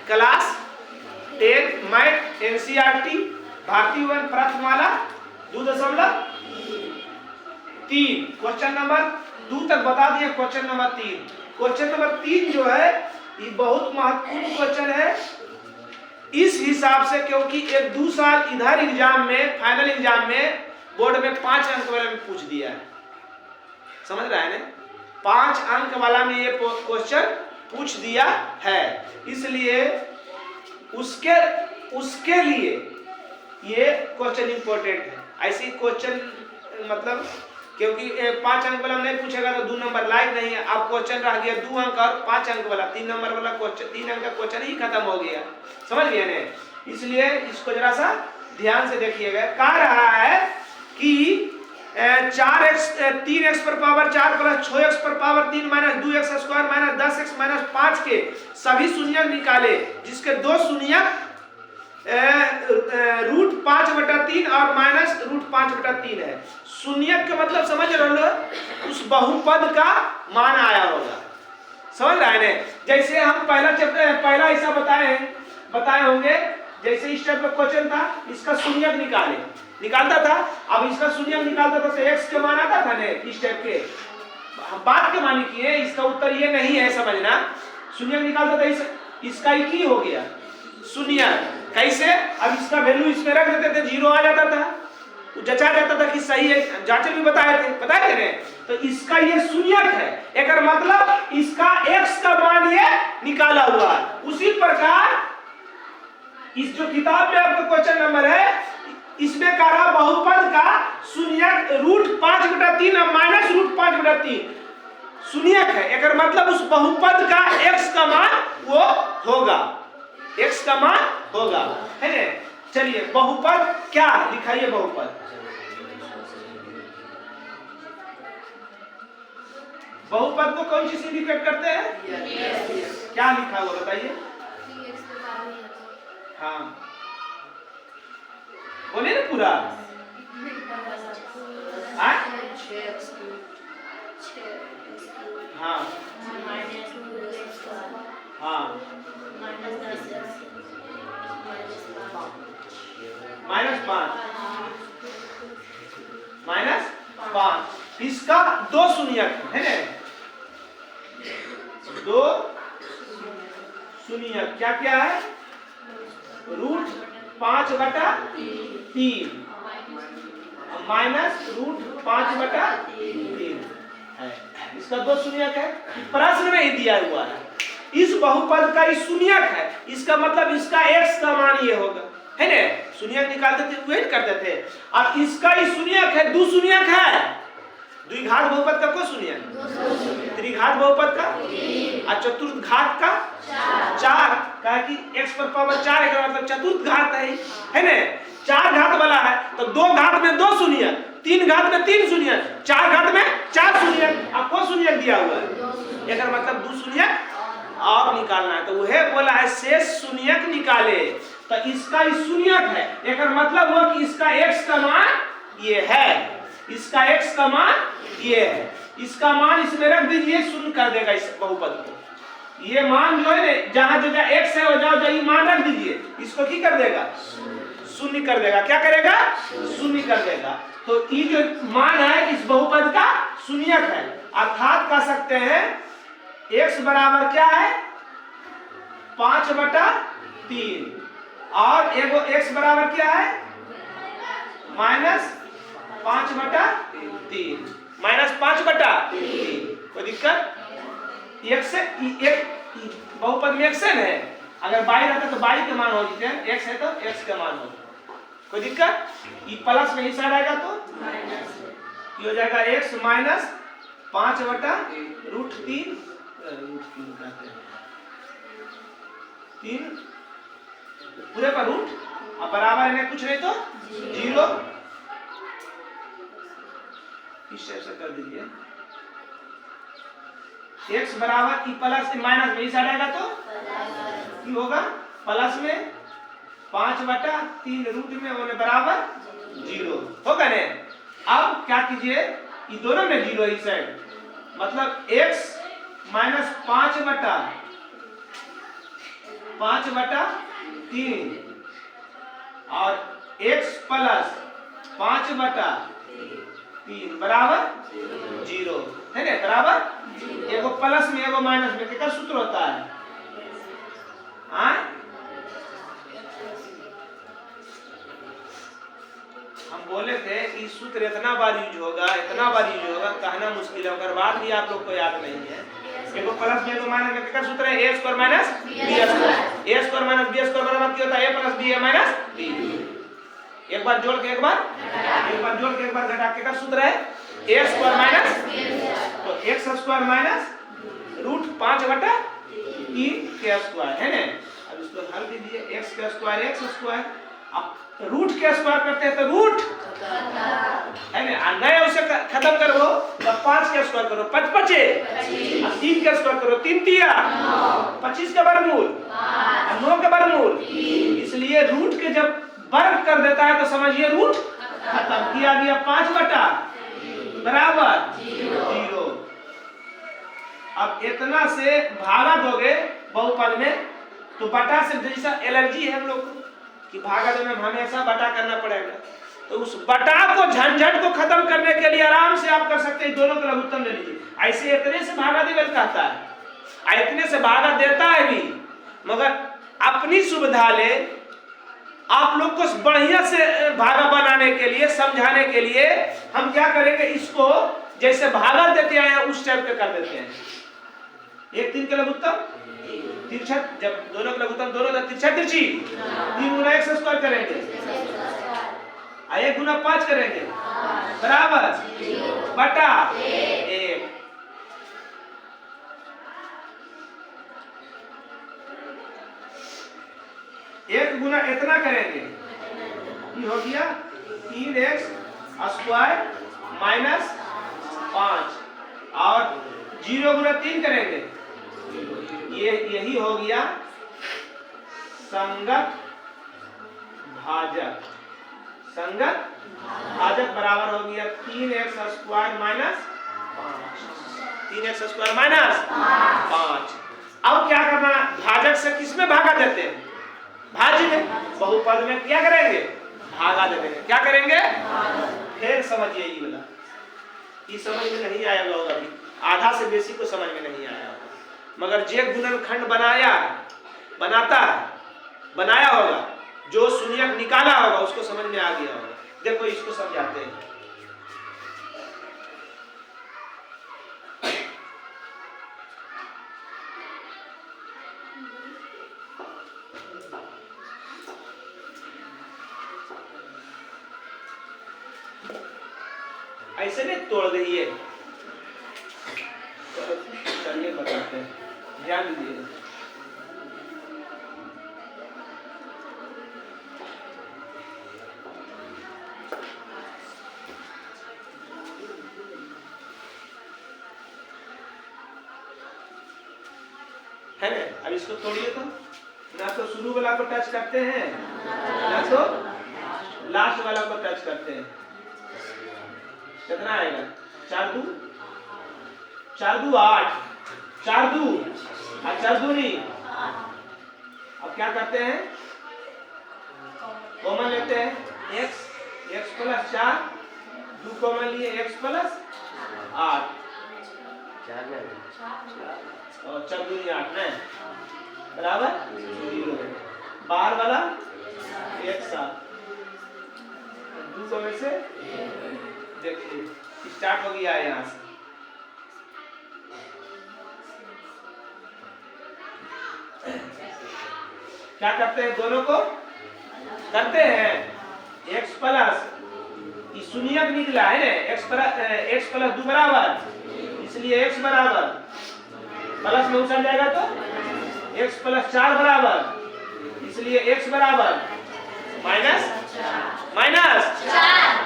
Class 10 math NCERT भारतीय विवरण प्रथमाला 2.3 question number 2 तक बता दिए। क्वेश्चन नंबर 3 जो है ये बहुत महत्वपूर्ण क्वेश्चन है इस हिसाब से, क्योंकि एक 2 साल इधर एग्जाम में फाइनल एग्जाम में बोर्ड में 5 अंक वाला में पूछ दिया है, समझ रहा है ना? 5 अंक वाला में ये क्वेश्चन पूछ दिया है, इसलिए उसके लिए ये क्वेश्चन इंपॉर्टेंट है। ऐसी क्वेश्चन मतलब क्योंकि 5 अंक वाला नहीं पूछेगा तो 2 नंबर लायक नहीं है। अब क्वेश्चन रह गया 2 अंक और 5 अंक वाला, 3 नंबर वाला क्वेश्चन, 3 अंक का क्वेश्चन ही खत्म हो गया, समझ गए ना? इसलिए इसको जरा सा ध्यान से देखिएगा। कह रहा है कि 3x पर पावर 4 प्लस 6x पर power 3 minus 2x square minus 10x minus 5 के सभी शून्यक निकाले, जिसके 2 शून्यक √5/3 और माइनस √5/3 है। शून्यक का मतलब समझ रहे हो, उस बहुपद का मान आया होगा, समझ रहे हैं? जैसे हम पहला ऐसा बताए होंगे, जैसे इस टाइप का क्वेश्चन था, इसका शून्यक निकालता था। अब इसका शून्यक निकालता था तो x के मान आता था ना, इस टाइप के हम बात के मान किए, इसका उत्तर ये नहीं है, समझना। शून्यक निकालता था, इसका ही हो गया शून्यक। कैसे? अब इसका वैल्यू इसमें रख देते थे, 0 आ जाता था, तो जचा जाता था कि सही है, जांचल भी बताए थे ना? तो इसका ये शून्यक है, एक मतलब इसका x का मान ये निकाला हुआ है। उसी प्रकार इस जो किताब में आपका क्वेश्चन नंबर है, इसमें कह रहा बहुपद का शून्यक √5/3 और माइनस √5/3 शून्यक है, एक मतलब उस बहुपद का x का मान वो होगा, x का मान होगा, है ना? चलिए बहुपद क्या लिखाइए? बहुपद को कौन सी इंडिकेट करते हैं? क्या लिखा हुआ बताइए? हाँ बोले ना पूरा। हाँ हाँ हाँ -5 इसका 2 शून्यक है ना, 2 शून्यक क्या क्या है? √5/3 माइनस √5/3 है, इसका 2 शून्यक है। प्रश्न में ही दिया हुआ है, इस बहुपद का ही शून्यक है, इसका मतलब इसका x का मान ये होगा, है ना? शून्यक निकालते थे, वही करते थे। और इसका ही शून्यक है, 2 शून्यक है, द्विघात बहुपद का कोई शून्यक, त्रिघात बहुपद का और चतुर्थ घात का 4 का, कि x पर पावर 4 है, मतलब चतुर्थ घात है ना? 4 घात वाला है तो 2 घात में 2 शून्यक, 3 घात में 3 शून्यक, 4 घात में 4 शून्यक, आपको शून्यक दिया हुआ है, एक मतलब 2 शून्यक और निकालना है। तो वह बोला है शेष शून्यक निकाले, तो इसका ही शून्यक है, एक मतलब हुआ कि इसका x का मान ये है, इसका x का मान ये है, इसका मान इसमें रख दीजिए, शून्य कर देगा इस बहुपद को। ये मान जो है ना, जहां जगह x है वो जाओ ये मान रख दीजिए, इसको क्या कर देगा? शून्य कर देगा। क्या करेगा? शून्य कर देगा। तो ये जो मान है इस बहुपद का शून्यक है, अर्थात कह सकते हैं x बराबर क्या है? 5/3 और एगो x बराबर क्या है? -5/3 -5/3। कोई दिक्कत? x से एक बहुपद में x है, अगर y रहता तो y के मान हो जाते हैं, x है तो x के मान हो। कोई दिक्कत? ये प्लस में इस साइड आएगा तो ये हो जाएगा x माइनस 5/√3 3 पूरे पर रूट अब बराबर है, कुछ नहीं तो 0, इस टाइप से कर दीजिए। x बराबर ई प्लस माइनस में इस साइड आएगा तो ये होगा प्लस में 5/3 रूट में होने बराबर 0 होगा ना। अब क्या कीजिए, ये दोनों में 0 इस साइड, मतलब x -5/3 5/3 और x प्लस 5/3 बराबर 0 है ना, बराबर एगो प्लस में एगो माइनस में क्या सूत्र होता है? हम बोले थे कि सूत्र इतना बार यूज होगा, कहना मुश्किल है, अगर बात भी आप लोग को याद नहीं है। एगो प्लस में एगो माइनस में क्या सूत्र है? a square minus b square. a square minus b square बराबर क्या होता है? a plus b a minus b। एक बार जोड़ के एक बार घटा के क्या सूत्र है? a स्क्वायर माइनस तो x स्क्वायर माइनस √5/3 के स्क्वायर है ना। अब इसको हल कीजिए, x का स्क्वायर x स्क्वायर, अब रूट के स्क्वायर करते हैं तो रूट है ना, नया उसे खत्म करो तो 5 के स्क्वायर करो 5 5 और 3 के स्क्वायर करो 3 3 25 का वर्गमूल और 9 का वर्गमूल। इसलिए रूट के जब वर्ग कर देता है तो समझिए रूट खत्म किया गया। 5/3 बराबर 0। अब इतना से भागा दोगे बहुपद में तो बटा से, जैसा एलर्जी है हम लोग को कि भागा दो में हमेशा बटा करना पड़ेगा, तो उस बटा को झंझट को खत्म करने के लिए आराम से आप कर सकते हैं, दोनों का लघुत्तम ले लीजिए। ऐसे इतने से भागा देवल कहता है, इतने से भागा देता है भी, मगर अपनी सुविधा ले आप लोग को बढ़िया से भागा बनाने के लिए, समझाने के लिए हम क्या करेंगे, इसको जैसे भागा देते हैं उस टाइप के कर देते हैं। 1 3 के लघुत्तम तिरछा, जब दोनों का लघुत्तम दोनों का तिरछा तिरछी 3 गुना x स्क्वायर करेंगे और 1 गुना 5 करेंगे बराबर बटा 1। एक गुना इतना करेंगे ये हो गया 3x स्क्वायर माइनस 5 और 0 गुना 3 करेंगे, ये यही हो गया संगत भाजक बराबर हो गया 3x स्क्वायर माइनस 5। अब क्या करना, भाजक से किसमें भागा देते हैं? भाज्य में। बहुपद में क्या करेंगे? भागा देंगे। क्या करेंगे? फिर समझिए ये वाला, ये समझ में नहीं आया होगा, अभी आधा से बेसी को समझ में नहीं आया होगा, मगर जे गुणनखंड बनाया होगा, जो शून्यक निकाला होगा उसको समझ में आ गया होगा। देखो इसको समझाते हैं। ऐसे नहीं तोड़ दीजिए, चलिए बताते हैं, ध्यान दीजिए। है ना, अब इसको तोड़िए तो, ना तो शुरू वाला को टच करते हैं ना तो लास्ट वाला को टच करते हैं। कितना आएगा? 4 2 8 4 2 और 4 2 नहीं। अब क्या करते हैं, कॉमन लेते हैं x प्लस 4 2 कॉमन लिए x प्लस 8 और 4 2 8 ना बराबर 0। बाहर वाला एक साथ 2 कॉमन से देखिए स्टार्ट हो गया है यहाँ से। क्या करते हैं, दोनों को करते हैं x प्लस शून्यक निकला है ना, x प्लस 2 बराबर, इसलिए x बराबर प्लस में उछल जाएगा तो x प्लस 4 बराबर, इसलिए x बराबर माइनस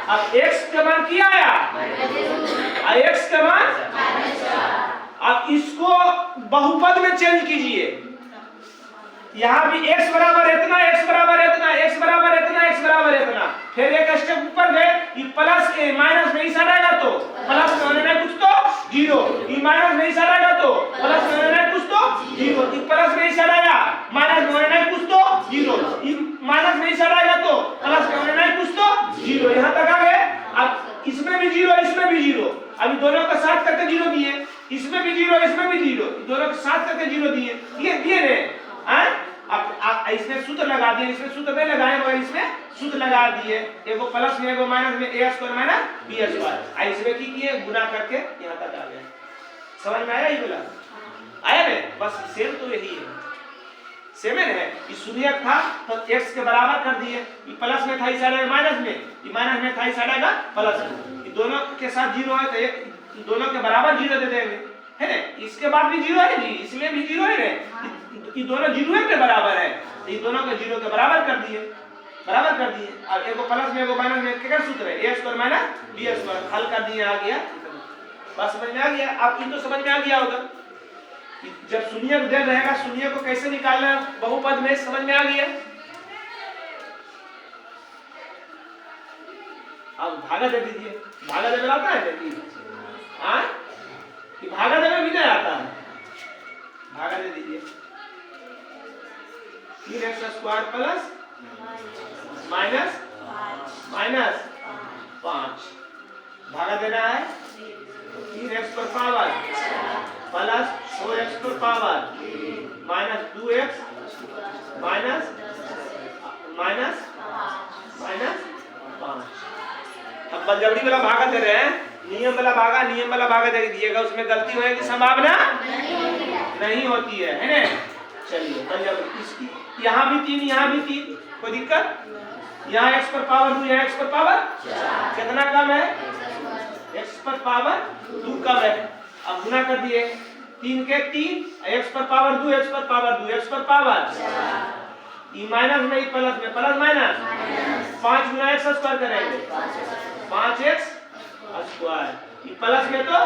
अब x का मान क्या आया, x का मान। अब इसको बहुपद में चेंज कीजिए, यहाँ भी x बराबर इतना, x बराबर इतना, x बराबर इतना, x बराबर इतना, फिर एक स्टेप ऊपर गए, ये प्लस माइनस में ही सड़ेगा तो प्लस में होने में कुछ तो 0, ये माइनस में ही सड़ेगा तो प्लस में होने में कुछ तो 0, ये प्लस में ही सड़ेगा माइनस में होने के साथ करके 0 दिए, ये दिए ने। अब इसमें सूत्र लगा दिए, इसमें सूत्र नहीं लगाए मगर इसमें सूत्र लगा दिए, एगो प्लस में एगो माइनस में, a square minus b square. इसमें की किए गुना करके यहाँ तक आ गया। समझ में आया? ये बोला आया नहीं? बस सेम तो यही है, सेम है। ये शून्यक था तो x के बराबर कर दिए, ये प्लस में था इस साइड में माइनस में, ये माइनस में था इस साइड का प्लस में। ये दोनों के साथ 0 है तो दोनों के बराबर 0 दे देंगे, है ना? इसके बाद भी 0 है जी, इसमें भी 0 है ना, ये दोनों 0 के बराबर है, ये दोनों को 0 के बराबर कर दिए, बराबर कर दिए। अब एगो प्लस में एगो माइनस में क्या सूत्र है? a square minus b square. हल कर दिए, आ गया। बस समझ में आ गया? आपकी तो समझ में आ गया होगा जब शून्यक दे रहेगा शून्य को कैसे निकालना बहुपद में, समझ में आ गया। अब भागा दे दीजिए, भागा देना आता है कि भागा देना भी नहीं आता है, भागा दे दीजिए। 3x square plus minus minus 5, भागा देना है 3x पर पावर प्लस 4x पर power minus 2x minus minus minus 5। अब बलजबरी वाला भागा दे रहे हैं, नियम वाला भागा दे दीजिएगा, उसमें गलती होने की संभावना नहीं होती है ना? चलिए बलजबरी, इसकी यहाँ भी 3 यहाँ भी 3, कोई दिक्कत? यहाँ x पर पावर 2, यहाँ x पर पावर कितना कम है? x पर पावर 2 कम है। अब गुना कर दिए, 3 के 3, x पर पावर 2, x पर पावर 2, x पर पावर ई माइनस में, ई प्लस में, प्लस माइनस 5 गुना x स्क्वायर करेंगे, 5x स्क्वायर। ई प्लस में तो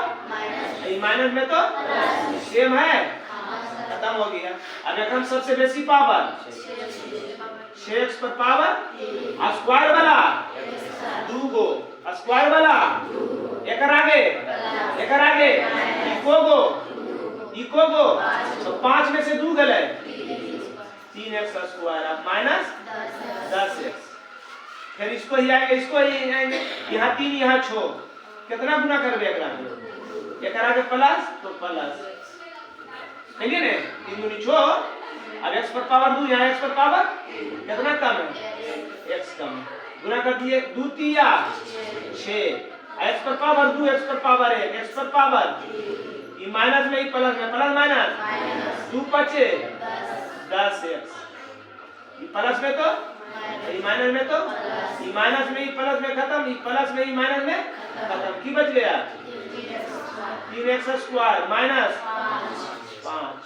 ई माइनस में तो सेम है, खत्म हो गया। अब एक हम सबसे बेसी पावर 6x पर पावर स्क्वायर वाला 2 गो, स्क्वायर वाला एकर आगे इको गो तो 5 में से 2 गए 3x स्क्वायर, अब माइनस 10x। फिर इसको ही आएंगे, इसको ही आएंगे, यहाँ 3 यहाँ 6, कितना गुना करबे एकरा आगे प्लस तो प्लस, समझिए ने? 3 दूनी 6, अब x पर पावर 2, यहाँ x पर पावर कितना कम है? x कम है, गुना कर दिए 2 3 6, x पर पावर 2, x पर पावर 1, x पर पावर ये माइनस में, प्लस में, प्लस माइनस 2 5 10x। ये प्लस में तो ये माइनस में तो ये माइनस में, ये प्लस में खत्म, ये प्लस में, ये माइनस में खत्म, की बच गया 3x स्क्वायर माइनस 5।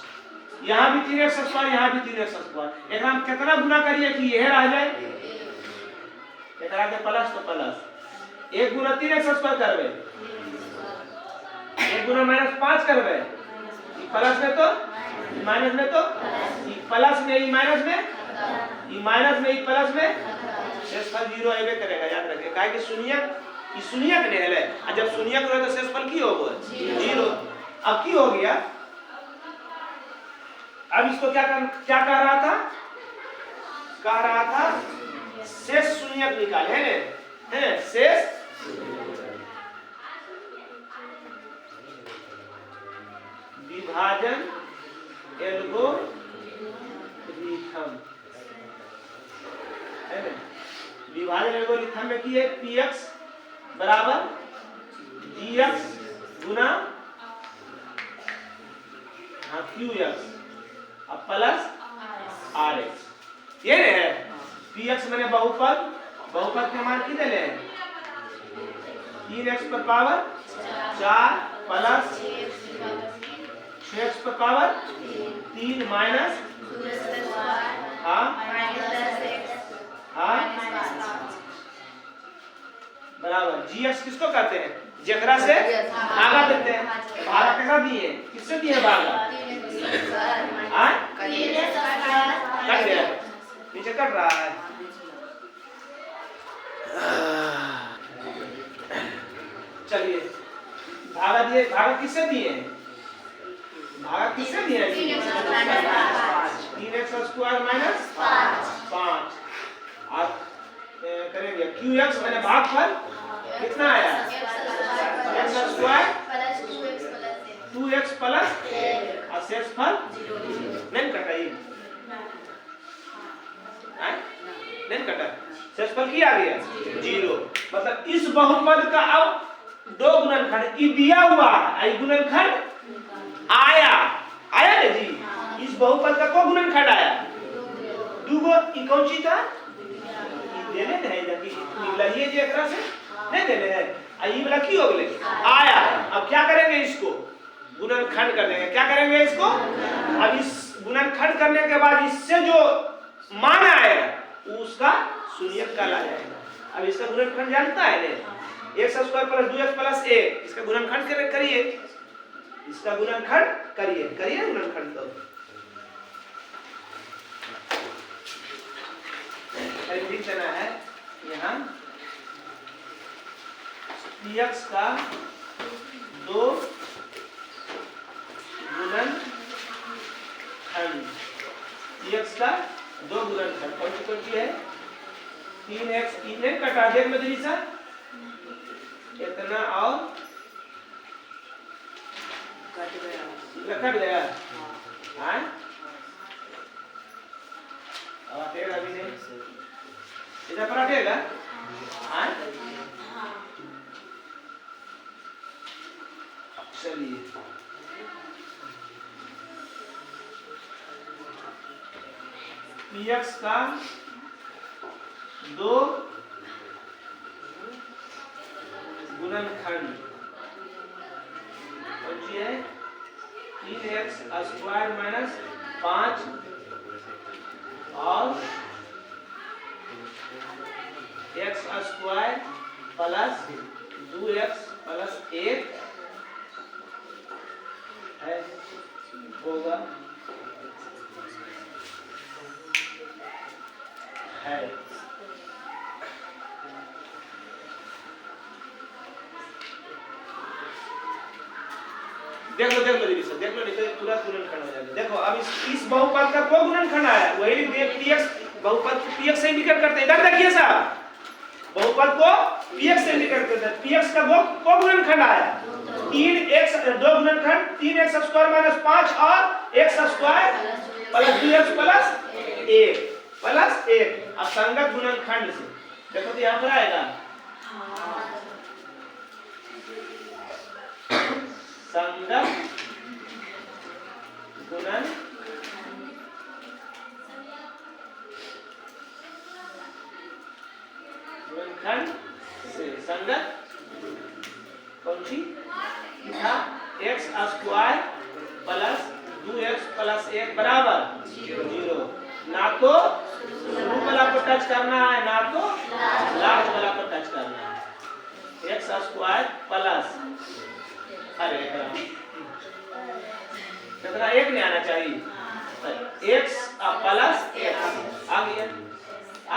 यहाँ भी 3x स्क्वायर, यहाँ भी 3x स्क्वायर। एक हम कितना गुना करिए कि यह रह जाए, एकरा के प्लस तो प्लस, 1 गुना 3x स्क्वायर करबे, 1 गुना माइनस 5 करबे, प्लस में तो माइनस में तो प्लस में, ई माइनस में, ई माइनस में, ई प्लस में, शेषफल 0 आबे करेगा, याद रखिए। काहे कि शून्यक नहीं है, और जब शून्यक रहे तो शेषफल की होगा 0। अब की हो गया, अब इसको क्या कह रहा था? कह रहा था शेष शून्यक निकाले, है ना? शेष विभाजन एल्गोरिथम, है ना? विभाजन एल्गोरिथम में की है px बराबर dx गुना qx अब प्लस rx, ये है px मैंने बहुपद के मान की दे 3x पर पावर 4 प्लस 6x पर पावर 3 माइनस बराबर gx किसको कहते हैं? जेकरा से भागा देते हैं। भागा कैसा दिए? किससे दिए भागा? कट गया, नीचे कट रहा है। चलिए भागा दिए, भागा किससे दिए? भागा किससे दिए? 3x square minus 5। आप करेंगे qx मैंने भागफल कितना आया? x स्क्वायर 2x प्लस और शेषफल नहीं कटा ये नहीं कटा, शेषफल क्या आ गया 0। मतलब इस बहुपद का अब दो गुणनखंड ई दिया हुआ है, गुणनखंड आया आया ना जी। इस बहुपद का को गुणनखंड आया दूगो, ई कौन सी था देने है निकलिए जे एकरा से नहीं देने है, ई वाला की हो गए आया। अब क्या करेंगे इसको गुणनखंड कर देंगे, क्या करेंगे इसको अब इस गुणनखंड करने के बाद इससे जो मान आएगा उसका शून्यक कहला जाएगा। अब इसका गुणनखंड जानता है ने x square plus 2x plus 1, इसका गुणनखंड करिए, इसका गुणनखंड करिए, करिए गुणनखंड तो लिख देना है यहाँ px का 2 गुणनखंड, px का 2 गुणनखंड कौन सी है 3x 3 ने कटा देख में दीजिए सर इतना और कट गया हाँ अब हटेगा भी नहीं, इधर पर हटेगा हाँ चलिए px का 2 गुणनखंड कौन सी है 3x स्क्वायर माइनस 5 और x square plus 2x plus 1 है होगा है। देख लो दीदी सर देख लो नहीं तो तुरंत गुणनखंड हो जाएगा। देखो अब इस बहुपद का को गुणनखंड आया वही px बहुपद को px से इंडिकेट करते हैं। इधर देखिए साहब बहुपद को px से इंडिकेट करते हैं, px का को गुणनखंड आया 3x 2 गुणनखंड 3x स्क्वायर माइनस 5 और x square plus 2x plus 1 अब संगत गुणनखंड से देखो तो यहाँ पर आएगा संगत गुणनखंड से संगत कौन सी था x square plus 2x plus 1 बराबर 0। ना तो शुरू वाला पर टच करना है ना तो लास्ट वाला पर टच करना है। x स्क्वायर प्लस अरे कितना एक नहीं आना चाहिए x प्लस 1 आ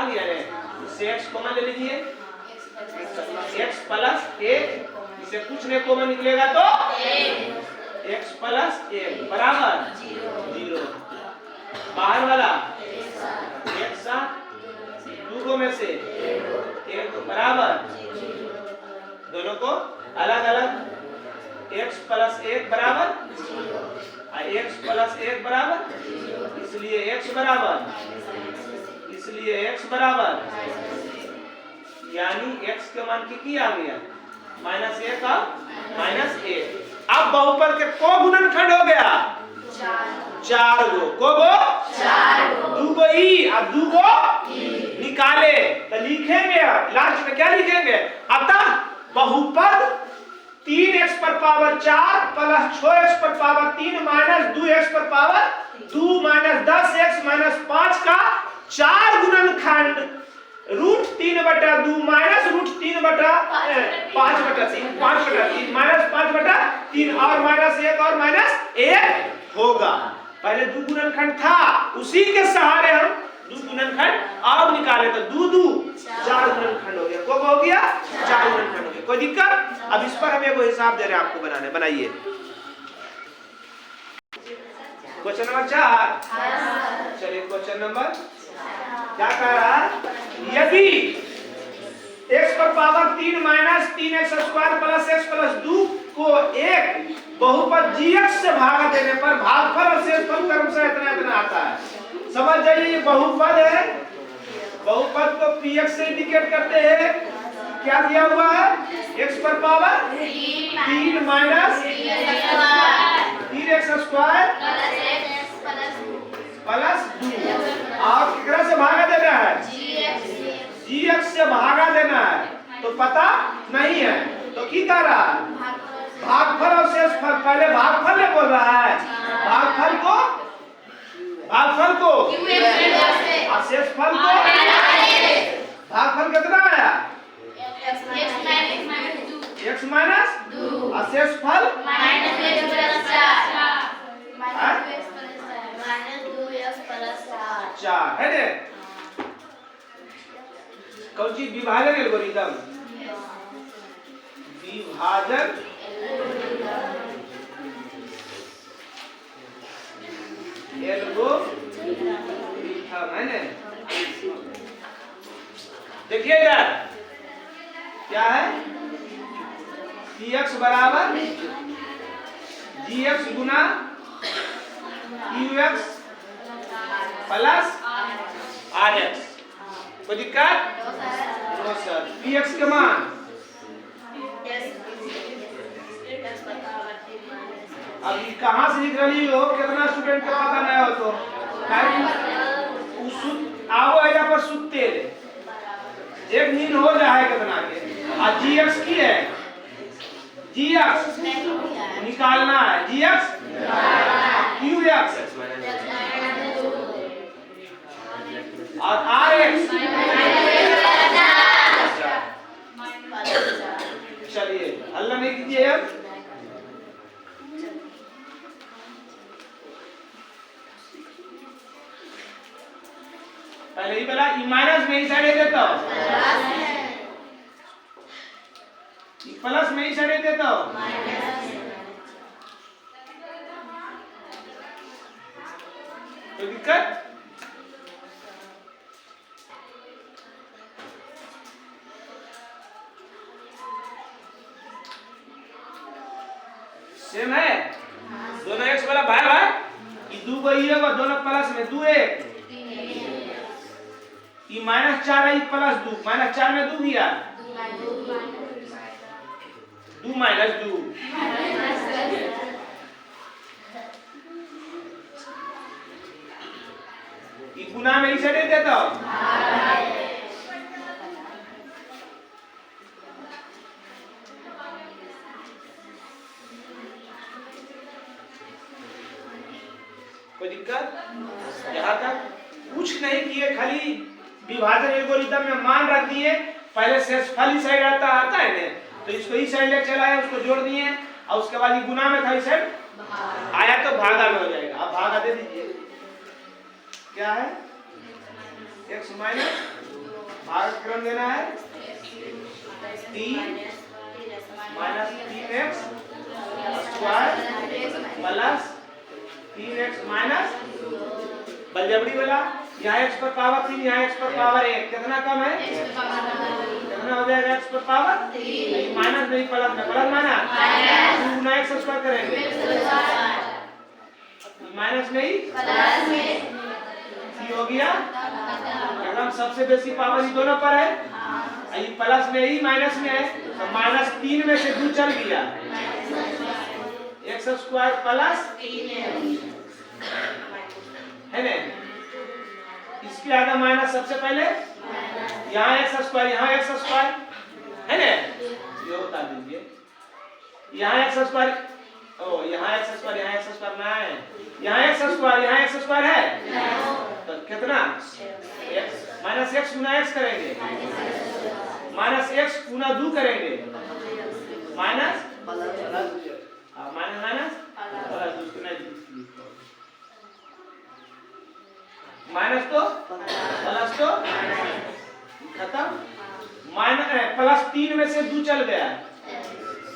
गया ने इससे x कॉमन ले लीजिए x प्लस 1 इसे कुछ नहीं कॉमन निकलेगा तो x प्लस 1 बराबर 0। बाहर वाला एक साथ दो में से एक बराबर दोनों को अलग अलग x प्लस 1 बराबर x प्लस 1 बराबर इसलिए x बराबर यानी x के मान की आ गया -1 का -1। अब बहुपद के को गुणनखंड हो गया 4 गो को 4 2 गो ई अब 2 गो निकाले तो लिखेंगे लास्ट में क्या लिखेंगे अतः बहुपद 3x पर पावर 4 प्लस 6x पर पावर 3 माइनस 2x पर पावर 2 माइनस 10x माइनस 5 का 4 गुणनखंड √3/2 माइनस √3/5/3 5/3 माइनस 5/3 और -1 और -1 होगा। पहले 2 गुणनखंड था उसी के सहारे हम 2 गुणनखंड और निकाले तो 2 4 गुणनखंड हो गया। कब हो गया 4 गुणनखंड हो गया। कोई दिक्कत? अब इस पर हम एक हिसाब दे रहे हैं आपको बनाइए। क्वेश्चन नंबर 4 चलिए क्वेश्चन नंबर क्या कह रहा है यदि x पर power 3 minus 3x square plus x plus 2 को 1 बहुपद GX से भागा देने पर भागफल और शेषफल क्रमशः इतना इतना आता है। समझ जाइए ये बहुपद है, बहुपद को PX से इंडिकेट करते हैं। क्या दिया हुआ है? x पर power 3 minus 3x square plus 2 और कितना से भागा देना है? GX से भागा देना है। तो पता नहीं है तो की कर रहा है? भागफल और शेषफल, पहले भागफल ने बोल रहा है, भागफल को और शेषफल को। भागफल कितना आया? x माइनस और शेषफल चार है ने। कौन सी विभाजन एल्गोरिथम? विभाजन एल्गोरिथम है ने। देखिए इधर क्या है? Px बराबर Gx गुना Qx प्लस Rx। कोई दिक्कत? No sir. Px के मान अभी कहाँ से लिख रही हो? कितना स्टूडेंट का पता नहीं हो तो आओ एजा पर सुते एक नींद हो जाए कितना के। और Gx की है, Gx निकालना है, Gx Qx और Rx। चलिए हल्ला नहीं कीजिए अब। पहले ही बोला ई माइनस में ही साइड देता हूं, ई प्लस में ही साइड देता हूं। तो दिक्कत सेम है। दोनों x वाला भाई भाई ये 2 को ये होगा, दोनों प्लस में 2 1 ये -4 है, प्लस 2 -4 में 2 गया 2 माइनस 2 ये गुना में इसे दे देता हूं। कोई दिक्कत? यहाँ तक कुछ नहीं किए, खाली विभाजन एल्गोरिथम में मान रख दिए। पहले शेषफल ही साइड आता है ना, तो इसको ही साइड ले चला है, उसको जोड़ दिए और उसके बाद ये गुना में था इस साइड आया तो भागा में हो जाएगा। अब भागा दे दीजिए। क्या है? x माइनस भाग क्रम देना है 3 minus 3x square plus 3x minus बलजबड़ी वाला, यहाँ x पर पावर 3, यहाँ x पर पावर 1, कितना कम है? कितना हो जाएगा? x पर पावर 3 माइनस नहीं प्लस में, प्लस माइनस 2 गुना x स्क्वायर करेंगे माइनस में ही प्लस में हो गया। एकदम सबसे बेसी पावर ही दोनों पर है, ये प्लस में ही माइनस में है, तो -3 में से 2 चल गया, x स्क्वायर प्लस 3 है ना। इसके आगे माइनस सबसे पहले यहाँ x स्क्वायर, यहाँ x स्क्वायर है ना, ये बता दीजिए। यहाँ x स्क्वायर, ओ यहाँ x स्क्वायर, यहाँ x स्क्वायर ना है, यहाँ x स्क्वायर, यहाँ x स्क्वायर है, तो कितना x माइनस x गुना x करेंगे, माइनस x गुना 2 करेंगे, माइनस माइनस माइनस तो प्लस तो खत्म, माइनस प्लस 3 में से 2 चल गया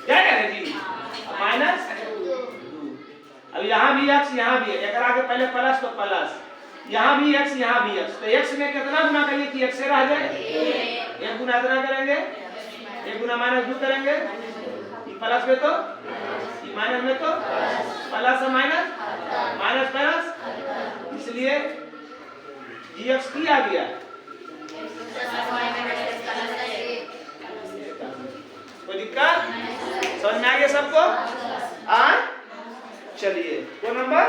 जाएगा ना जी, माइनस 2। अब यहाँ भी x यहाँ भी है, एक आगे पहले प्लस तो प्लस, यहाँ भी x यहाँ भी x, तो x में कितना गुना करिए कि x से रह जाए, 1 गुना इतना करेंगे, 1 गुना -2 करेंगे, प्लस में तो माइनस में तो प्लस है, माइनस माइनस प्लस, इसलिए जीएक्स की आ गया। कोई दिक्कत समझ में आ गया सबको? चलिए वो नंबर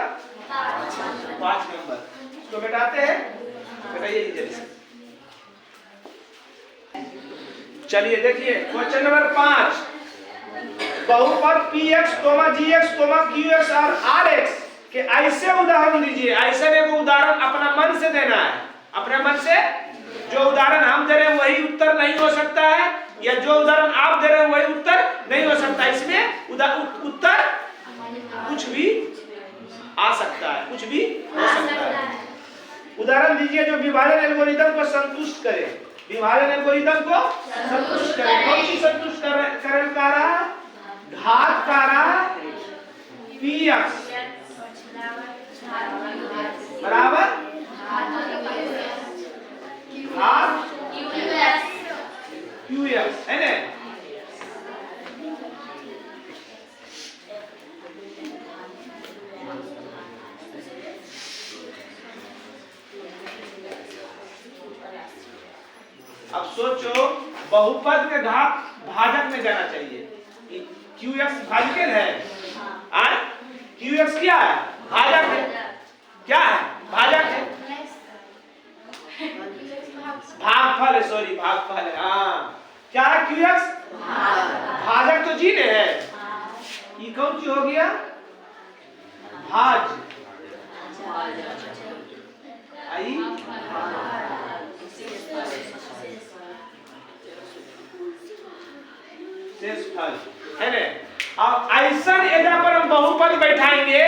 5 नंबर तो बैठाते हैं, बैठाइए जल्दी से। चलिए देखिए क्वेश्चन नंबर 5, बहुपद px, gx, qx और rx के ऐसे उदाहरण दीजिए। ऐसे में को उदाहरण अपना मन से देना है, अपने मन से। जो उदाहरण हम दे रहे हैं वही उत्तर नहीं हो सकता है, या जो उदाहरण आप दे रहे हैं वही उत्तर नहीं हो सकता। इसमें उत्तर कुछ भी आ सकता है, कुछ भी हो सकता है। उदाहरण दीजिए जो विभाजन एल्गोरिथम को संतुष्ट करे। विभाजन एल्गोरिथम को संतुष्ट करे। कौन सी संतुष्ट करें कारा? घात कारा px बराबर घात qx है ना। अब सोचो बहुपद के घात भाजक में जाना चाहिए। qx भाजक है, qx क्या है? भाजक है। क्या है? भाजक है। भागफल है, सॉरी भागफल है। क्या है qx? भाजक तो जी ने है। ये कौन सी हो गया? भाज आई शेषफल है ना। अब ऐसा एजा पर हम बहुपद बैठाएंगे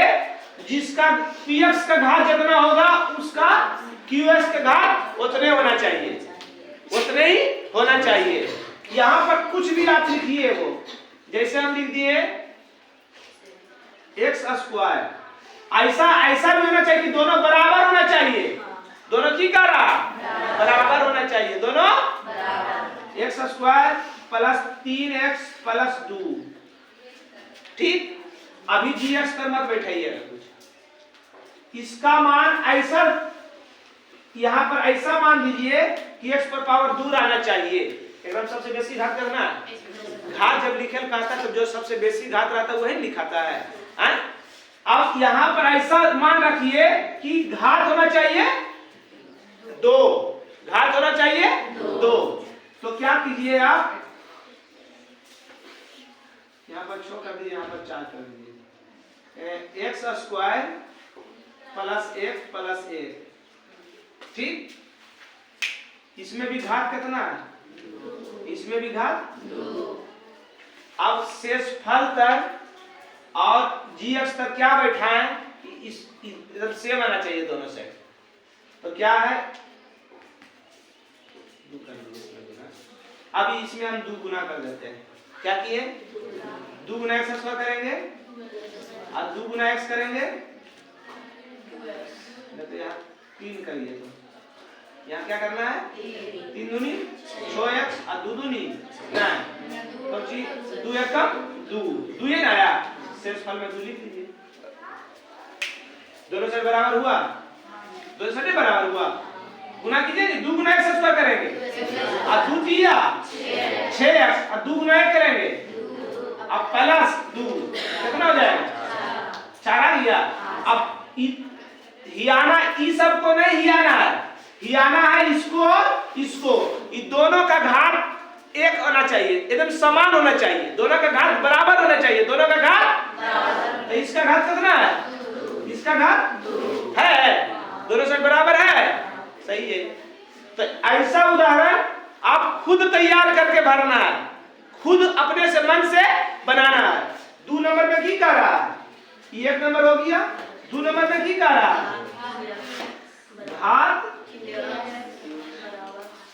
जिसका px का घात जितना होगा उसका qx का घात उतने होना चाहिए, उतने ही होना चाहिए। यहाँ पर कुछ भी आप लिखिए, वो जैसे हम लिख दिए x स्क्वायर, ऐसा ऐसा भी होना चाहिए कि दोनों बराबर होना चाहिए। दोनों की करा बराबर होना चाहिए, दोनों x square plus 3x plus 2। ठीक, अभी gx पर मत बैठाइएगा कुछ। इसका मान ऐसा, यहाँ पर ऐसा मान दीजिए कि x पर पावर दूर आना चाहिए। एकदम सबसे बेसी घात करना है। घात जब लिखे कहता है तो जो सबसे बेसी घात रहता है वही लिखाता है। अब यहाँ पर ऐसा मान रखिए कि घात होना चाहिए 2, घात होना चाहिए 2। तो क्या कीजिए आप, यहाँ पर 6 कर दीजिए, यहाँ पर 4 कर दीजिए। x square plus 1 plus 1। ठीक, इसमें भी घात कितना है? इसमें भी घात 2। अब शेषफल तक और gx तक क्या बैठाएं? इस इधर सेम आना चाहिए दोनों से। तो क्या है? अभी इसमें हम 2 गुना कर देते हैं। क्या किए? 2 गुना x स्क्वायर करेंगे और 2 गुना x करेंगे, तो यहाँ 3 करिए। तो यहाँ क्या करना है? 3 दूनी 6x और 2 दूनी 9। तो 2 1 कम 2 ही ना आया। शेषफल में 2 लिख दीजिए। दोनों से बराबर हुआ, दोनों से बराबर हुआ। गुना कीजिए, 2 गुना x स्क्वायर करेंगे और 2 दिया 6x और 2 गुना 1 करेंगे अब प्लस 2 कितना हो जाएगा? 4 आ गया। अब हियाना ई सब को नहीं हियाना है, हियाना है इसको और इसको। ये दोनों का घात 1 होना चाहिए, एकदम समान होना चाहिए। दोनों का घात बराबर होना चाहिए, दोनों का घात बराबर। तो इसका घात कितना है? इसका घात है, दोनों से बराबर है। सही है। तो ऐसा उदाहरण आप खुद तैयार करके भरना है, खुद अपने से मन से बनाना है। 2 नंबर में की कर रहा है? 1 नंबर हो गया। 2 नंबर में की कर रहा है? घात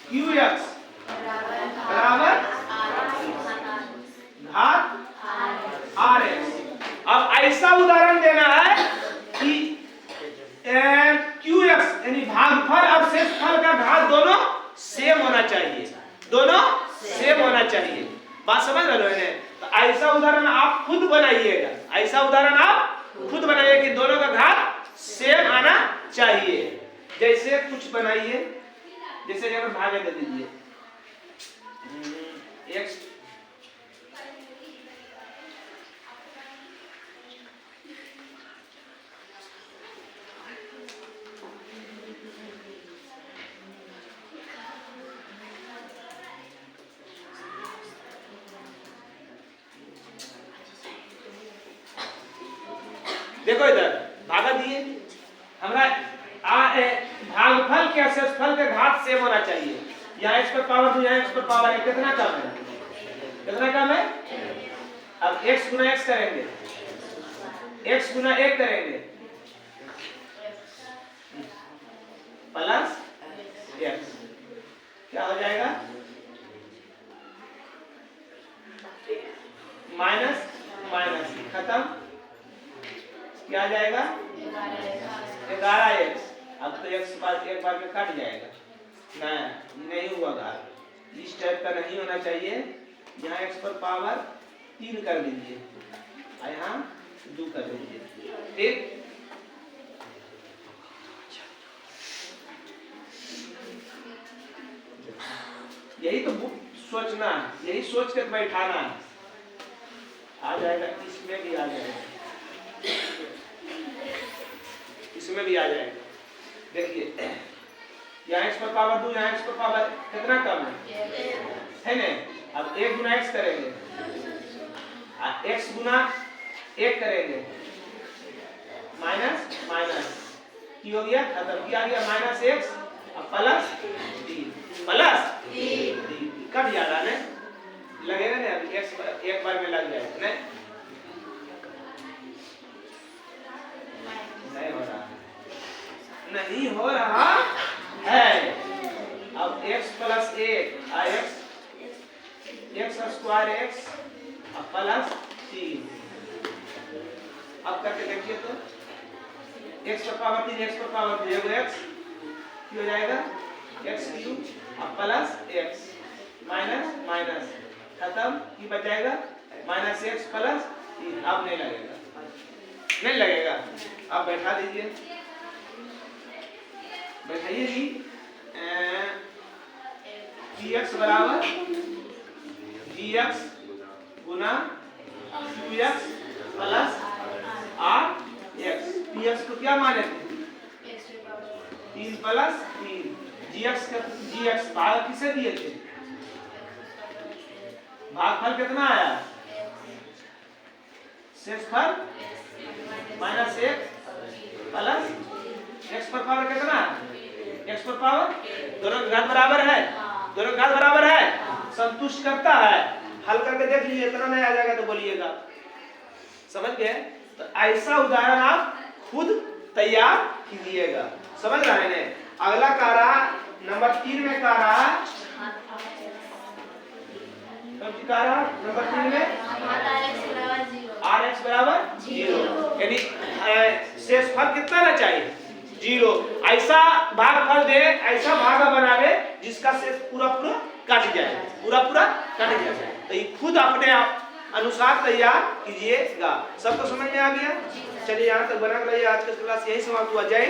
qx बराबर घात rx। अब ऐसा उदाहरण देना है कि qx यानी भागफल और शेषफल का घात दोनों सेम होना चाहिए, दोनों सेम होना चाहिए। बात समझ रहे हो? तो ऐसा उदाहरण आप खुद बनाइएगा, ऐसा उदाहरण आप खुद बनाइए कि दोनों का घात सेम आना चाहिए। जैसे कुछ बनाइए, जैसे यहाँ पर भागे दे दीजिए x देखो इधर भागा दिए, हमारा भागफल के शेषफल के घात सेम होना चाहिए। यहाँ x पर पावर 2, यहाँ x पर पावर 1, कितना कम है? कितना कम है? अब x गुना x करेंगे, x गुना 1 करेंगे प्लस x, क्या हो जाएगा? माइनस माइनस खत्म, क्या आ जाएगा? 11x। अब तो x बार एक बार में कट जाएगा, नहीं हुआ घात, इस टाइप का नहीं होना चाहिए। यहाँ x पर पावर 3 कर दीजिए और यहाँ 2 कर दीजिए, ठीक। यही तो सोचना है, यही सोच कर बैठाना है। आ जाएगा, इसमें भी आ जाएगा, इसमें भी आ जाएगा। देखिए यहाँ x पर पावर 2, यहाँ x पर पावर कितना कम है ना? अब 1 गुना x करेंगे, x गुना 1 करेंगे, माइनस माइनस की हो गया खत्म, क्या आ गया? माइनस x और प्लस 3, प्लस 3 कट जाएगा ना, लगेगा ना? अभी x एक बार में लग जाएगा ना? नहीं हो रहा, नहीं हो रहा है। अब x plus 1 x square x plus 3, अब करके देखिए तो x पर पावर 3, x पर पावर 2, x क्या हो जाएगा? x cube plus x minus minus खत्म, की बच जाएगा? Minus x plus 3। अब नहीं लगेगा, नहीं लगेगा। अब बैठा दीजिए, बैठाइए जी x बराबर gx गुना 2x प्लस rx। px को क्या माने थे? 3 प्लस 3। gx भाग किसे दिए थे? भागफल कितना आया? शेषफल माइनस 1 प्लस x पर पावर कितना? x पर पावर, दोनों का घात बराबर है, दोनों का घात बराबर है, संतुष्ट करता है। हल करके देख लीजिए, इतना नहीं आ जाएगा तो बोलिएगा। समझ गए? तो ऐसा उदाहरण आप खुद तैयार कीजिएगा। समझ रहे हैं? अगला कह रहा नंबर 3 में कह रहा, नंबर 3 में rx बराबर 0, यानी शेषफल कितना ना चाहिए? 0। ऐसा भागफल दे, ऐसा भागा बनावे जिसका शेष पूरा पूरा कट जाए, पूरा पूरा कट जाए। तो ये खुद अपने अनुसार तैयार कीजिएगा। सबको समझ में आ गया? चलिए यहाँ तक बना कर, आज का क्लास यही समाप्त हुआ। जय